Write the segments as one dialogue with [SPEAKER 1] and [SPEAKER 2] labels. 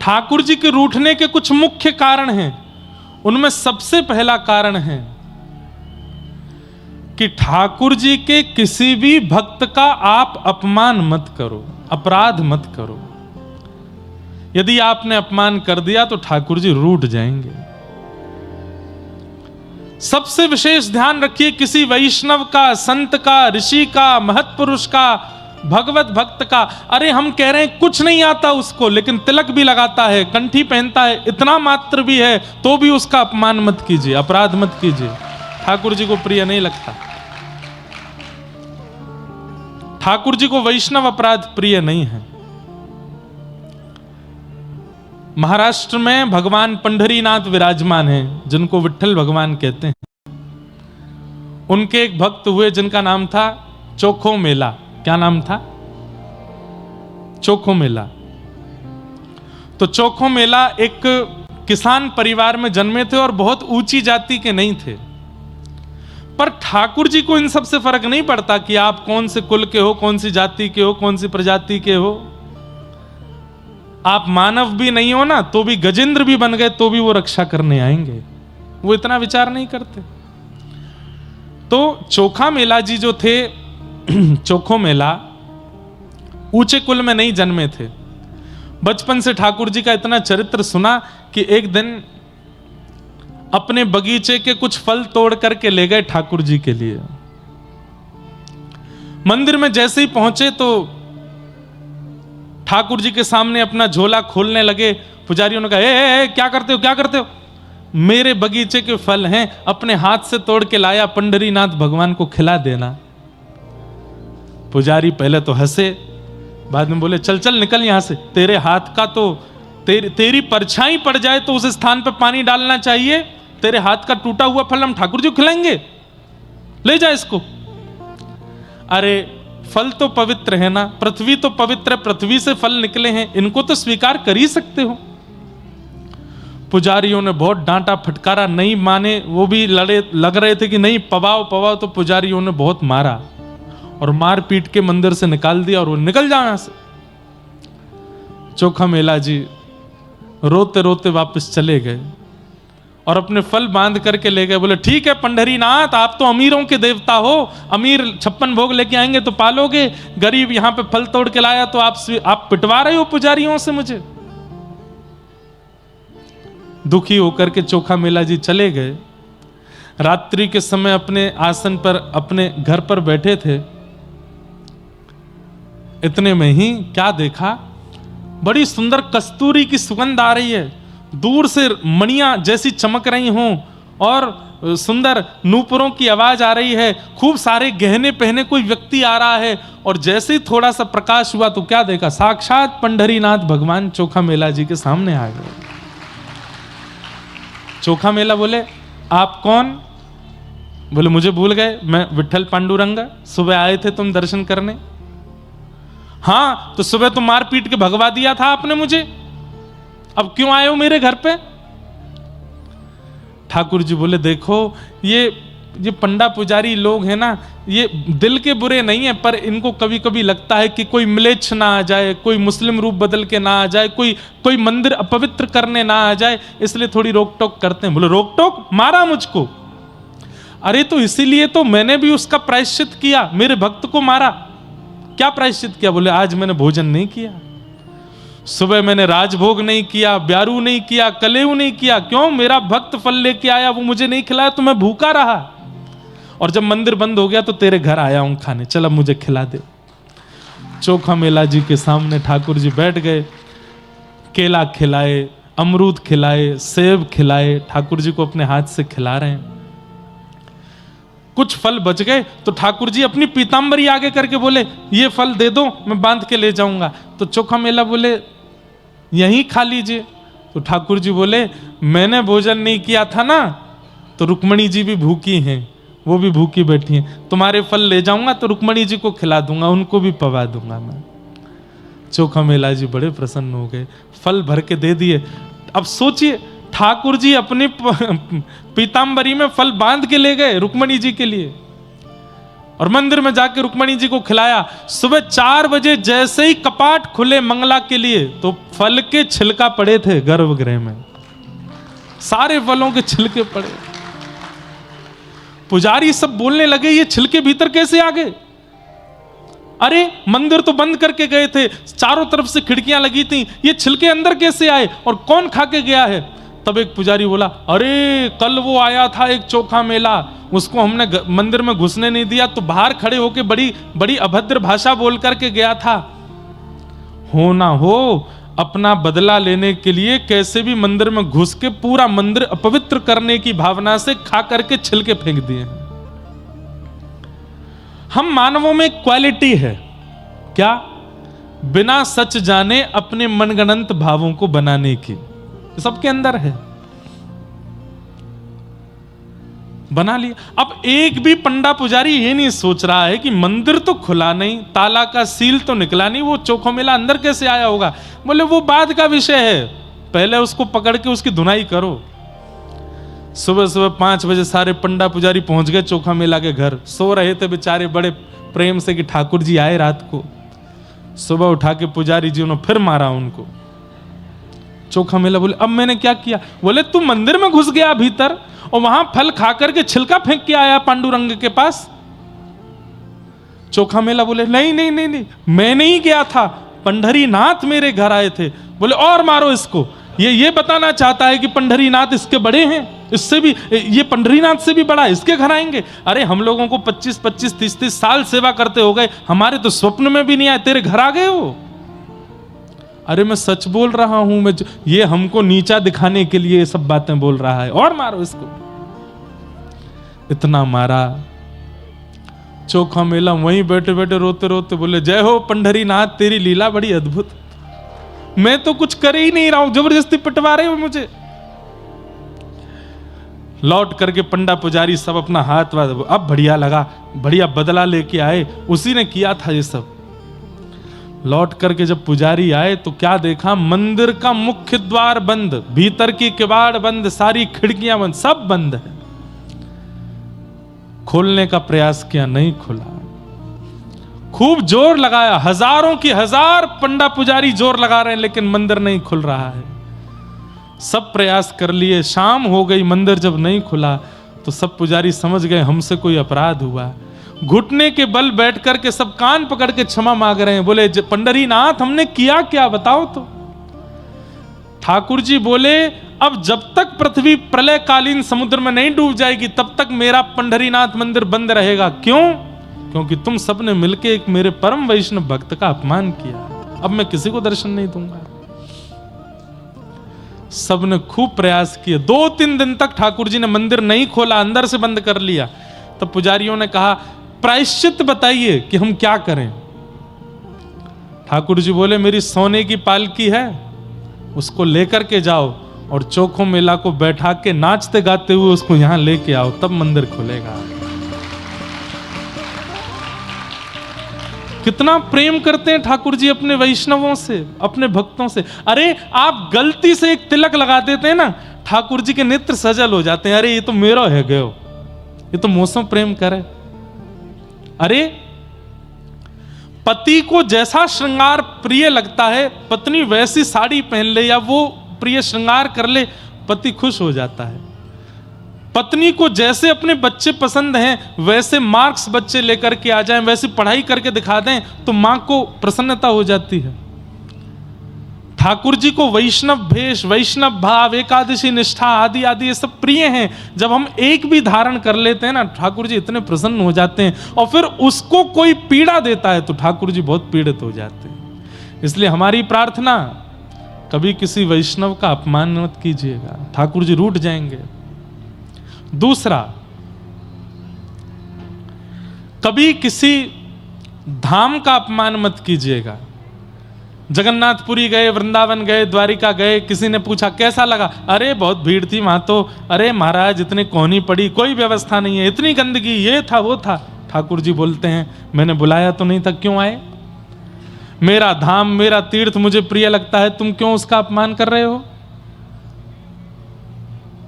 [SPEAKER 1] ठाकुर जी के रूठने के कुछ मुख्य कारण हैं। उनमें सबसे पहला कारण है कि ठाकुर जी के किसी भी भक्त का आप अपमान मत करो, अपराध मत करो। यदि आपने अपमान कर दिया तो ठाकुर जी रूठ जाएंगे। सबसे विशेष ध्यान रखिए, किसी वैष्णव का, संत का, ऋषि का, महत्पुरुष का, भगवत भक्त का, अरे हम कह रहे हैं कुछ नहीं आता उसको, लेकिन तिलक भी लगाता है, कंठी पहनता है, इतना मात्र भी है, तो भी उसका अपमान मत कीजिए, अपराध मत कीजिए। ठाकुर जी को प्रिय नहीं लगता। ठाकुर जी को वैष्णव अपराध प्रिय नहीं है। महाराष्ट्र में भगवान पंढरीनाथ विराजमान हैं, जिनको विट्ठल भगवान कहते हैं। उनके एक भक्त हुए जिनका नाम था चोखो मेला। क्या नाम था? चोखो मेला। तो चोखो मेला एक किसान परिवार में जन्मे थे और बहुत ऊंची जाति के नहीं थे। पर ठाकुर जी को इन सब से फर्क नहीं पड़ता कि आप कौन से कुल के हो, कौन सी जाति के हो, कौन सी प्रजाति के हो। आप मानव भी नहीं हो ना, तो भी गजेंद्र भी बन गए तो भी वो रक्षा करने आएंगे। वो इतना विचार नहीं करते। तो चोखा मेला जी जो थे, चोखो मेला ऊंचे कुल में नहीं जन्मे थे। बचपन से ठाकुर जी का इतना चरित्र सुना कि एक दिन अपने बगीचे के कुछ फल तोड़ करके ले गए ठाकुर जी के लिए। मंदिर में जैसे ही पहुंचे तो ठाकुर जी के सामने अपना झोला खोलने लगे। पुजारियों ने कहा, ए, क्या करते हो, क्या करते हो? मेरे बगीचे के फल हैं, अपने हाथ से तोड़ के लाया, पंढरीनाथ भगवान को खिला देना। पुजारी पहले तो हंसे, बाद में बोले, चल चल निकल यहां से, तेरे हाथ का तो तेरी परछाई पड़ जाए तो उस स्थान पर पानी डालना चाहिए। तेरे हाथ का टूटा हुआ फल हम ठाकुर जी को खिलाएंगे? ले जा इसको। अरे फल तो पवित्र है ना, पृथ्वी तो पवित्र है, पृथ्वी से फल निकले हैं, इनको तो स्वीकार कर ही सकते हो। पुजारियों ने बहुत डांटा फटकारा, नहीं माने। वो भी लग रहे थे कि नहीं, पवाओ पवाओ। तो पुजारियों ने बहुत मारा और मार पीट के मंदिर से निकाल दिया और वो निकल जाओ यहां से। चोखा मेला जी रोते रोते वापस चले गए और अपने फल बांध करके ले गए। बोले, ठीक है पंढरीनाथ, आप तो अमीरों के देवता हो, अमीर 56 भोग लेके आएंगे तो पालोगे, गरीब यहां पे फल तोड़ के लाया तो आप पिटवा रहे हो पुजारियों से मुझे। दुखी होकर के चोखा मेला जी चले गए। रात्रि के समय अपने आसन पर, अपने घर पर बैठे थे। इतने में ही क्या देखा, बड़ी सुंदर कस्तूरी की सुगंध आ रही है, दूर से मणियां जैसी चमक रही हों और सुंदर नूपुरों की आवाज आ रही है, खूब सारे गहने पहने कोई व्यक्ति आ रहा है। और जैसे ही थोड़ा सा प्रकाश हुआ तो क्या देखा, साक्षात पंढरीनाथ भगवान चोखा मेला जी के सामने आ गए। चोखा मेला बोले, आप कौन? बोले, मुझे भूल गए, मैं विट्ठल पांडुरंग, सुबह आए थे तुम दर्शन करने। हाँ, तो सुबह तो मार पीट के भगवा दिया था आपने मुझे, अब क्यों आए हो मेरे घर पे? ठाकुर जी बोले, देखो ये पंडा पुजारी लोग हैं ना, ये दिल के बुरे नहीं है, पर इनको कभी कभी लगता है कि कोई म्लेच्छ ना आ जाए, कोई मुस्लिम रूप बदल के ना आ जाए, कोई मंदिर अपवित्र करने ना आ जाए, इसलिए थोड़ी रोक टोक करते हैं। बोले, रोक टोक? मारा मुझको? अरे तो इसीलिए तो मैंने भी उसका प्रायश्चित किया, मेरे भक्त को मारा। क्या प्रायश्चित किया? बोले, आज मैंने भोजन नहीं किया, सुबह मैंने राजभोग नहीं किया, ब्यारू नहीं किया, कलेऊ नहीं किया। क्यों? मेरा भक्त फल लेके आया, वो मुझे नहीं खिलाया तो मैं भूखा रहा, और जब मंदिर बंद हो गया तो तेरे घर आया हूं खाने, चल अब मुझे खिला दे। चोखा मेला जी के सामने ठाकुर जी बैठ गए, केला खिलाए, अमरूद खिलाए, सेब खिलाए, ठाकुर जी को अपने हाथ से खिला रहे हैं। कुछ फल बच गए तो ठाकुर जी अपनी पीतांबरी आगे करके बोले, ये फल दे दो, मैं बांध के ले जाऊंगा। तो चोखा मेला बोले, यहीं खा लीजिए। तो ठाकुर जी बोले, मैंने भोजन नहीं किया था ना, तो रुक्मणी जी भी भूखी हैं, वो भी भूखी बैठी हैं, तुम्हारे फल ले जाऊंगा तो रुक्मणी जी को खिला दूंगा, उनको भी पवा दूंगा मैं। चोखा मेला जी बड़े प्रसन्न हो गए, फल भर के दे दिए। अब सोचिए, ठाकुर जी अपनी पीतांबरी में फल बांध के ले गए रुक्मणी जी के लिए। और मंदिर में जाके रुक्मणी जी को खिलाया। सुबह 4 बजे जैसे ही कपाट खुले मंगला के लिए, तो फल के छिलका पड़े थे गर्भगृह में, सारे फलों के छिलके पड़े। पुजारी सब बोलने लगे ये छिलके भीतर कैसे आ गए? अरे मंदिर तो बंद करके गए थे, चारों तरफ से खिड़कियां लगी थी, ये छिलके अंदर कैसे आए और कौन खा के गया है? तब एक पुजारी बोला, अरे कल वो आया था एक चोखा मेला, उसको हमने मंदिर में घुसने नहीं दिया, तो बाहर खड़े होके बड़ी बड़ी अभद्र भाषा बोल करके गया था। हो ना हो, अपना बदला लेने के लिए कैसे भी मंदिर में घुस के पूरा मंदिर अपवित्र करने की भावना से खा करके छिलके फेंक दिए हैं। हम मानवों में क्वालिटी है क्या? बिना सच जाने अपने मनगणंत भावों को बनाने की, सबके अंदर है, बना लिया। अब एक भी पंडा पुजारी ये नहीं सोच रहा है कि मंदिर तो खुला नहीं, ताला का सील तो निकला नहीं, वो चोखो मेला अंदर कैसे आया होगा? बोले वो बाद का विषय है, पहले उसको पकड़ के उसकी धुनाई करो। सुबह सुबह 5 बजे सारे पंडा पुजारी पहुंच गए चोखा मेला के घर। सो रहे थे बेचारे बड़े प्रेम से कि ठाकुर जी आए रात को। सुबह उठा के पुजारी जी ने फिर मारा उनको। चोखा मेला बोले अब मैंने क्या किया? बोले तू मंदिर में घुस गया भीतर और वहां फल खा करके छिलका फेंक के आया पांडुरंग के पास। चोखा मेला बोले नहीं नहीं नहीं नहीं, मैं नहीं गया था, पंढरीनाथ मेरे घर आए थे। बोले और मारो इसको, ये बताना चाहता है कि पंढरीनाथ इसके बड़े हैं, इससे भी ये पंढरीनाथ से भी बड़ा, इसके घर आएंगे। अरे हम लोगों को 25-25 30-30 साल सेवा करते हो गए, हमारे तो स्वप्न में भी नहीं आए, तेरे घर आ गए वो। अरे मैं सच बोल रहा हूं, मैं ये हमको नीचा दिखाने के लिए ये सब बातें बोल रहा है, और मारो इसको। इतना मारा। चोखा मेला वहीं बैठे बैठे रोते रोते बोले जय हो पंढरीनाथ, तेरी लीला बड़ी अद्भुत, मैं तो कुछ कर ही नहीं रहा हूं, जबरदस्ती पिटवा रहे हो मुझे। लौट करके पंडा पुजारी सब अपना हाथ अब बढ़िया लगा, बढ़िया बदला लेके आए, उसी ने किया था ये सब। लौट करके जब पुजारी आए तो क्या देखा? मंदिर का मुख्य द्वार बंद, भीतर की किवाड़ बंद, सारी खिड़कियां बंद, सब बंद है। खोलने का प्रयास किया, नहीं खुला। खूब जोर लगाया, हजारों की हजार पंडा पुजारी जोर लगा रहे हैं, लेकिन मंदिर नहीं खुल रहा है। सब प्रयास कर लिए, शाम हो गई, मंदिर जब नहीं खुला तो सब पुजारी समझ गए हमसे कोई अपराध हुआ। घुटने के बल बैठ करके सब कान पकड़ के क्षमा मांग रहे हैं। बोले पंढरीनाथ हमने किया क्या, बताओ तो। ठाकुर जी बोले अब जब तक पृथ्वी प्रलयकालीन समुद्र में नहीं डूब जाएगी तब तक मेरा पंढरीनाथ मंदिर बंद रहेगा। क्यों? क्योंकि तुम सबने मिलकर एक मेरे परम वैष्णव भक्त का अपमान किया, अब मैं किसी को दर्शन नहीं दूंगा। सबने खूब प्रयास किए, 2-3 दिन तक ठाकुर जी ने मंदिर नहीं खोला, अंदर से बंद कर लिया। तब पुजारियों ने कहा प्रायश्चित बताइए कि हम क्या करें। ठाकुर जी बोले मेरी सोने की पालकी है, उसको लेकर के जाओ और चोखो मेला को बैठा के नाचते गाते हुए उसको यहां लेके आओ, तब मंदिर खुलेगा। कितना प्रेम करते हैं ठाकुर जी अपने वैष्णवों से, अपने भक्तों से। अरे आप गलती से एक तिलक लगा देते हैं ना, ठाकुर जी के नेत्र सजल हो जाते हैं। अरे ये तो मेरा है गयो, ये तो मौसम प्रेम करे। अरे पति को जैसा श्रृंगार प्रिय लगता है, पत्नी वैसी साड़ी पहन ले या वो प्रिय श्रृंगार कर ले, पति खुश हो जाता है। पत्नी को जैसे अपने बच्चे पसंद हैं वैसे मार्क्स बच्चे लेकर के आ जाएं, वैसी पढ़ाई करके दिखा दें तो मां को प्रसन्नता हो जाती है। ठाकुर जी को वैष्णव भेष, वैष्णव भाव, एकादशी निष्ठा आदि आदि ये सब प्रिय हैं। जब हम एक भी धारण कर लेते हैं ना, ठाकुर जी इतने प्रसन्न हो जाते हैं। और फिर उसको कोई पीड़ा देता है तो ठाकुर जी बहुत पीड़ित हो जाते हैं। इसलिए हमारी प्रार्थना, कभी किसी वैष्णव का अपमान मत कीजिएगा, ठाकुर जी रूठ जाएंगे। दूसरा, कभी किसी धाम का अपमान मत कीजिएगा। जगन्नाथपुरी गए, वृंदावन गए, द्वारिका गए, किसी ने पूछा कैसा लगा? अरे बहुत भीड़ थी वहां तो, अरे महाराज इतनी कोहनी पड़ी, कोई व्यवस्था नहीं है, इतनी गंदगी, ये था वो था। ठाकुर जी बोलते हैं मैंने बुलाया तो नहीं था, क्यों आए? मेरा धाम, मेरा तीर्थ मुझे प्रिय लगता है, तुम क्यों उसका अपमान कर रहे हो?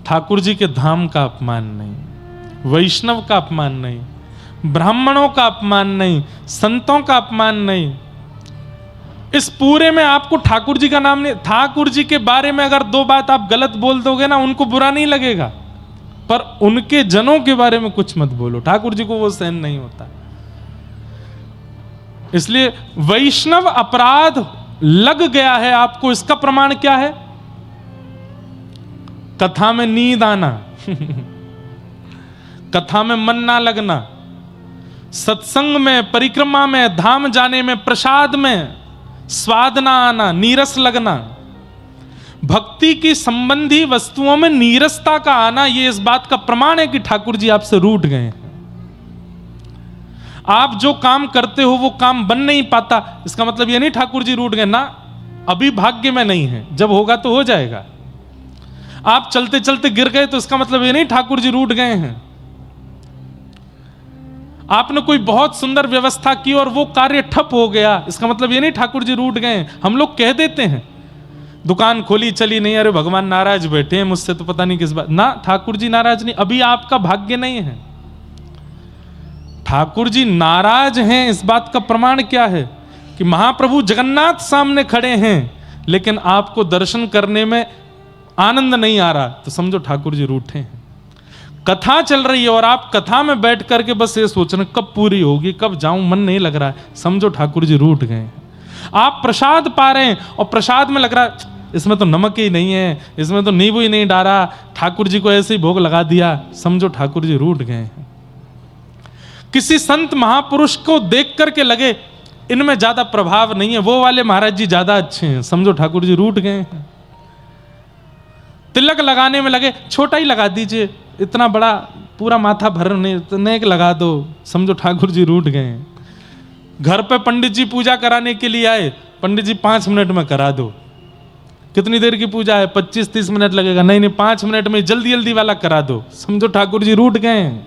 [SPEAKER 1] ठाकुर जी के धाम का अपमान नहीं, वैष्णव का अपमान नहीं। ब्राह्मणों का अपमान नहीं, संतों का अपमान नहीं। इस पूरे में आपको ठाकुर जी का नाम नहीं, ठाकुर जी के बारे में अगर दो बात आप गलत बोल दोगे ना, उनको बुरा नहीं लगेगा, पर उनके जनों के बारे में कुछ मत बोलो, ठाकुर जी को वो सहन नहीं होता। इसलिए वैष्णव अपराध लग गया है आपको, इसका प्रमाण क्या है? कथा में नींद आना कथा में मन ना लगना, सत्संग में, परिक्रमा में, धाम जाने में, प्रसाद में स्वाद ना आना, नीरस लगना, भक्ति की संबंधी वस्तुओं में नीरसता का आना, ये इस बात का प्रमाण है कि ठाकुर जी आपसे रूठ गए हैं। आप जो काम करते हो वो काम बन नहीं पाता, इसका मतलब ये नहीं ठाकुर जी रूठ गए ना, अभी भाग्य में नहीं है, जब होगा तो हो जाएगा। आप चलते चलते गिर गए तो इसका मतलब ये नहीं ठाकुर जी रूठ गए हैं। आपने कोई बहुत सुंदर व्यवस्था की और वो कार्य ठप हो गया, इसका मतलब ये नहीं ठाकुर जी रूठ गए। हम लोग कह देते हैं दुकान खोली चली नहीं, अरे भगवान नाराज बैठे हैं मुझसे तो पता नहीं किस बात, ना ठाकुर जी नाराज नहीं, अभी आपका भाग्य नहीं है। ठाकुर जी नाराज हैं, इस बात का प्रमाण क्या है कि महाप्रभु जगन्नाथ सामने खड़े हैं लेकिन आपको दर्शन करने में आनंद नहीं आ रहा, तो समझो ठाकुर जी रूठे हैं। कथा चल रही है और आप कथा में बैठ करके बस ये सोच रहे कब पूरी होगी, कब जाऊं, मन नहीं लग रहा है, समझो ठाकुर जी रूठ गए। आप प्रसाद पा रहे हैं और प्रसाद में लग रहा है इसमें तो नमक ही नहीं है, इसमें तो नींबू ही नहीं डाला, ठाकुर जी को ऐसे ही भोग लगा दिया, समझो ठाकुर जी रूठ गए हैं। किसी संत महापुरुष को देख करके लगे इनमें ज्यादा प्रभाव नहीं है, वो वाले महाराज जी ज्यादा अच्छे हैं, समझो ठाकुर जी रूठ गए हैं। तिलक लगाने में लगे छोटा ही लगा दीजिए, इतना बड़ा पूरा माथा भरने इतने लगा दो, समझो ठाकुर जी रूठ गए हैं। घर पे पंडित जी पूजा कराने के लिए आए, पंडित जी 5 मिनट में करा दो, कितनी देर की पूजा है, 25-30 मिनट लगेगा, नहीं 5 मिनट में जल्दी जल्दी वाला करा दो, समझो ठाकुर जी रूठ गए हैं।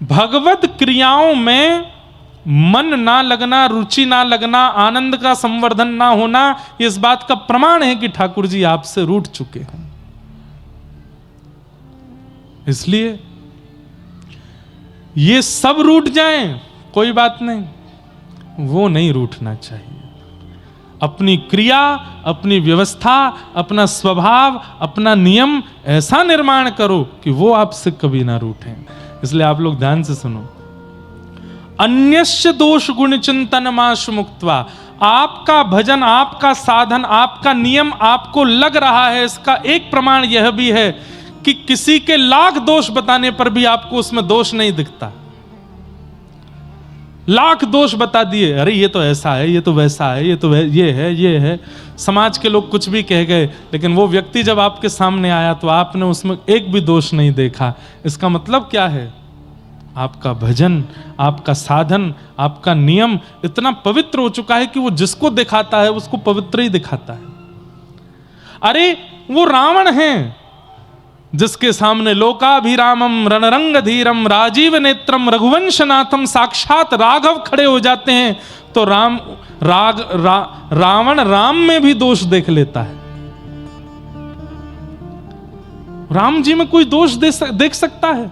[SPEAKER 1] भगवत क्रियाओं में मन ना लगना, रुचि ना लगना, आनंद का संवर्धन ना होना, इस बात का प्रमाण है कि ठाकुर जी आपसे रूठ चुके हैं। इसलिए ये सब रूठ जाएं कोई बात नहीं, वो नहीं रूठना चाहिए। अपनी क्रिया, अपनी व्यवस्था, अपना स्वभाव, अपना नियम ऐसा निर्माण करो कि वो आपसे कभी ना रूठें। इसलिए आप लोग ध्यान से सुनो, अन्यस्य दोष गुण चिंतन माशु मुक्त्वा, आपका भजन, आपका साधन, आपका नियम आपको लग रहा है, इसका एक प्रमाण यह भी है कि किसी के लाख दोष बताने पर भी आपको उसमें दोष नहीं दिखता। लाख दोष बता दिए, अरे ये तो ऐसा है, ये तो वैसा है, ये तो ये है, समाज के लोग कुछ भी कह गए, लेकिन वो व्यक्ति जब आपके सामने आया तो आपने उसमें एक भी दोष नहीं देखा। इसका मतलब क्या है? आपका भजन, आपका साधन, आपका नियम इतना पवित्र हो चुका है कि वो जिसको दिखाता है उसको पवित्र ही दिखाता है। अरे वो रावण है जिसके सामने लोकाभिरामम रणरंग धीरम राजीव नेत्रम रघुवंशनाथम साक्षात राघव खड़े हो जाते हैं, तो रावण राम में भी दोष देख लेता है। राम जी में कोई दोष देख सकता है?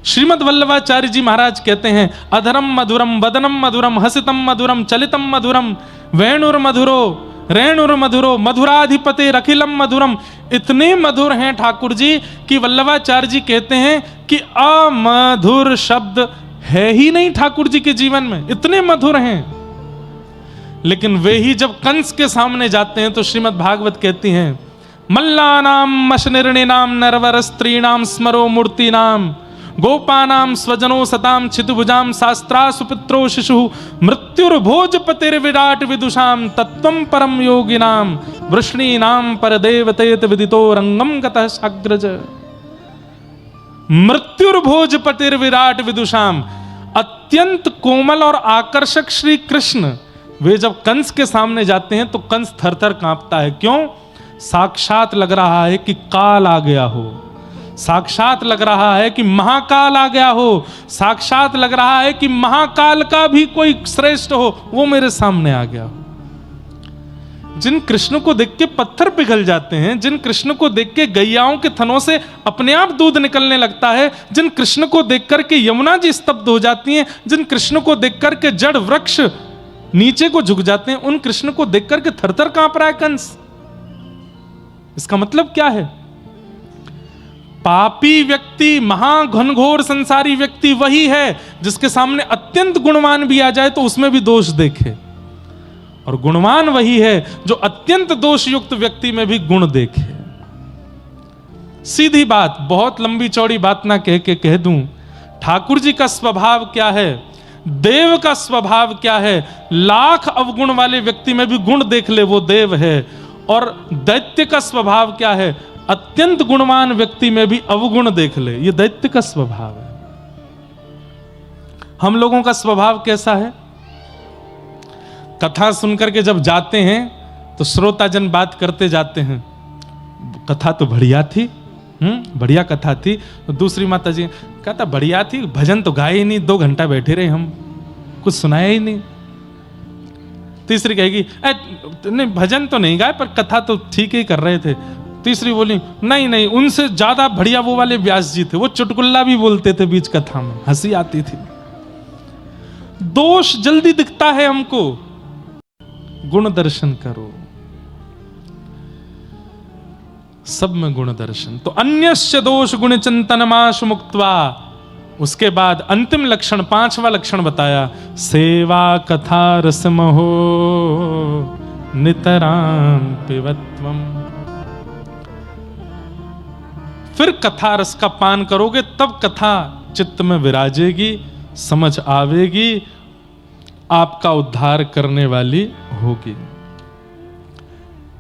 [SPEAKER 1] श्रीमद् वल्लभाचार्य जी महाराज कहते हैं, अधरम मधुरम वदनम मधुरम हसितम मधुरम चलितम मधुरम वेणुर मधुरो रेणुर मधुरो मधुराधिपते रखिलम मधुरम। इतने मधुर हैं ठाकुर जी कि वल्लभाचार्य जी कहते हैं कि अमधुर शब्द है ही नहीं ठाकुर जी के जीवन में, इतने मधुर हैं। लेकिन वे ही जब कंस के सामने जाते हैं तो श्रीमद् भागवत कहती हैं, मल्लानाम मशनिर्णिनाम नरवर स्त्रीणाम स्मरो मूर्तिनाम गोपानाम स्वजनो सताम छितुभुजाम शास्त्रा सुपुत्रो शिशु मृत्युर्भोजपतिर्विराट विदुषाम तत्वं परम योगिनाम वृष्णीनाम परदेवतेत विदितो रंगम गतः साग्रज। मृत्युर्भोजपतिर्विराट विदुषाम, अत्यंत कोमल और आकर्षक श्री कृष्ण वे जब कंस के सामने जाते हैं तो कंस थर थर कांपता है। क्यों? साक्षात लग रहा है कि काल आ गया हो, साक्षात लग रहा है कि महाकाल आ गया हो, साक्षात लग रहा है कि महाकाल का भी कोई श्रेष्ठ हो वो मेरे सामने आ गया हो। जिन कृष्ण को देख के पत्थर पिघल जाते हैं, जिन कृष्ण को देख के गैयाओं के थनों से अपने आप दूध निकलने लगता है, जिन कृष्ण को देख करके यमुना जी स्तब्ध हो जाती हैं, जिन कृष्ण को देख करके जड़ वृक्ष नीचे को झुक जाते हैं, उन कृष्ण को देख करके थरथर कांप रहा है कंस। इसका मतलब क्या है? पापी व्यक्ति, महाघनघोर संसारी व्यक्ति वही है जिसके सामने अत्यंत गुणवान भी आ जाए तो उसमें भी दोष देखे, और गुणवान वही है जो अत्यंत दोषयुक्त व्यक्ति में भी गुण देखे। सीधी बात, बहुत लंबी चौड़ी बात ना कह के कह दूं, ठाकुर जी का स्वभाव क्या है, देव का स्वभाव क्या है, लाख अवगुण वाले व्यक्ति में भी गुण देख ले वो देव है। और दैत्य का स्वभाव क्या है, अत्यंत गुणवान व्यक्ति में भी अवगुण देख ले, ये दैत्य का स्वभाव है। हम लोगों का स्वभाव कैसा है? कथा सुनकर के जब जाते हैं तो श्रोताजन बात करते जाते हैं, कथा तो बढ़िया थी, बढ़िया कथा थी। तो दूसरी माता जी कहता बढ़िया थी, भजन तो गाए ही नहीं, 2 घंटा बैठे रहे हम, कुछ सुनाया ही नहीं। तीसरी कहेगी नहीं भजन तो नहीं गाए पर कथा तो ठीक ही कर रहे थे। तीसरी बोली नहीं नहीं, उनसे ज्यादा बढ़िया वो वाले व्यास जी थे, वो चुटकुल्ला भी बोलते थे बीच कथा में, हंसी आती थी। दोष जल्दी दिखता है हमको, गुण दर्शन करो, सब में गुण दर्शन। तो अन्यस्य दोष गुण चिंतनमाशु मुक्त्वा, उसके बाद अंतिम लक्षण, 5वां लक्षण बताया, सेवा कथा रसमहो नितराम पिबत्वम। फिर कथा रस का पान करोगे तब कथा चित्त में विराजेगी, समझ आवेगी, आपका उद्धार करने वाली होगी।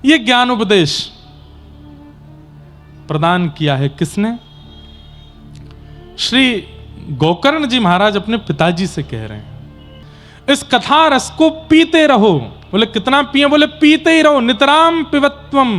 [SPEAKER 1] यह ज्ञान उपदेश प्रदान किया है किसने? श्री गोकर्ण जी महाराज अपने पिताजी से कह रहे हैं, इस कथा रस को पीते रहो। बोले कितना पिए? बोले पीते ही रहो, नितराम पिबत्वम,